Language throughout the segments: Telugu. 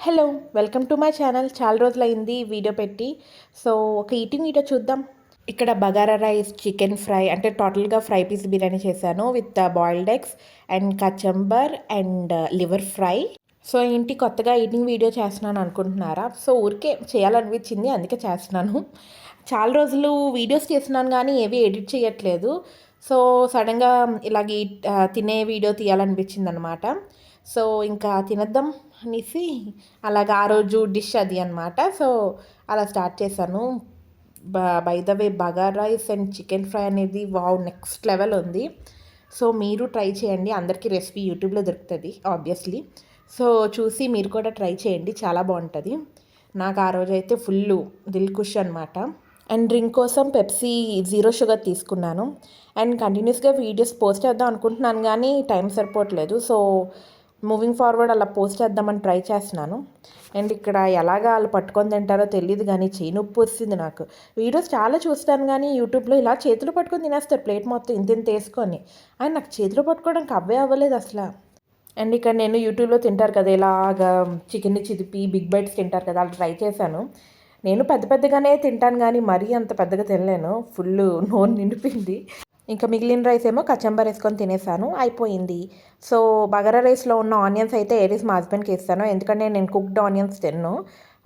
Hello! Welcome to my channel. చాలా రోజులైంది వీడియో పెట్టి. సో, ఒక ఈటింగ్ వీడియో చూద్దాం. ఇక్కడ బగారా రైస్, చికెన్ ఫ్రై అంటే టోటల్‌గా ఫ్రై పీస్ బిర్యానీ చేశాను with boiled eggs and kachumber and liver fry. So, ఏంటి కొత్తగా ఈటింగ్ వీడియో చేస్తున్నాను అనుకుంటున్నారా? సో, ఊరికే చేయాలనిపించింది అందుకే చేస్తున్నాను. చాలా రోజులు వీడియోస్ చేస్తున్నాను కానీ ఏవి ఎడిట్ చేయట్లేదు. సో, సడన్‌గా ఇలాగ తినే వీడియో తీయాలనిపించిందనమాట. సో, ఇంకా తినేద్దాం అనేసి అలాగా ఆ రోజు డిష్ అది అనమాట. సో, అలా స్టార్ట్ చేశాను. By the way bagara rice and chicken fry అనేది వావ్! నెక్స్ట్ లెవెల్ ఉంది. సో, మీరు ట్రై చేయండి. అందరికీ రెసిపీ యూట్యూబ్‌లో దొరుకుతది ఆబ్వియస్లీ. సో, చూసి మీరు కూడా ట్రై చేయండి. చాలా బావుంటది. నాకు ఆ రోజైతే ఫుల్లు దిల్ ఖుష్ అనమాట. అండ్ డ్రింక్ కోసం పెప్సీ జీరో షుగర్ తీసుకున్నాను. అండ్ కంటిన్యూస్‌గా వీడియోస్ పోస్ట్ చేద్దాం అనుకుంటున్నాను గానీ టైం సరిపోవట్లేదు. సో, మూవింగ్ ఫార్వర్డ్ అలా పోస్ట్ చేద్దామని ట్రై చేస్తున్నాను. అండ్ ఇక్కడ ఎలాగా ఆళ్ళు పట్టుకొని తింటారో తెలీదు గానీ చెయ్యి నొప్పొస్తుంది నాకు. వీడియోస్ చాలా చూస్తాను గానీ యూట్యూబ్‌లో ఇలా చేతిలో పట్టుకొని తినేస్తారు ప్లేట్ మొత్తం ఇంతింతేసుకొని. నాకు చేతిలో పట్టుకోవడానికి అవ్వే అవ్వలేదు అసల. అండ్ ఇక్కడ నేను యూట్యూబ్‌లో తింటారు కదా! ఇలాగా చికెన్‌ని చిదిపి బిగ్ బైట్స్ తింటారు కదా! అలా ట్రై చేశాను. నేను పెద్ద పెద్దగానే తింటాను గానీ మరీ అంత పెద్దగా తినలేను. ఫుల్లు నోరు నిండిపోయింది. ఇంకా మిగిలిన రైస్ ఏమో కచంబర్ వేసుకొని తినేసాను. అయిపోయింది. సో, బగారా రైస్‌లో ఉన్న ఆనియన్స్ అయితే ఏరేసి మా హస్బెండ్‌కి ఇస్తాను. ఎందుకంటే నేను కుక్డ్ ఆనియన్స్ తినను.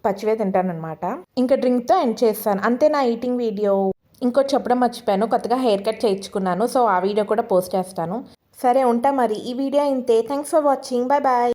పచ్చివే తింటాననమాట. ఇంకా డ్రింక్‌తో ఎండ్ చేస్తాను. అంతే నా ఈటింగ్ వీడియో. ఇంకోటి చెప్పడం మర్చిపోయాను. కొత్తగా హెయిర్ కట్ చేయించుకున్నాను. సో, ఆ వీడియో కూడా పోస్ట్ చేస్తాను. సరే ఉంటా మరి. ఈ వీడియో ఇంతే. Thanks for watching. Bye bye.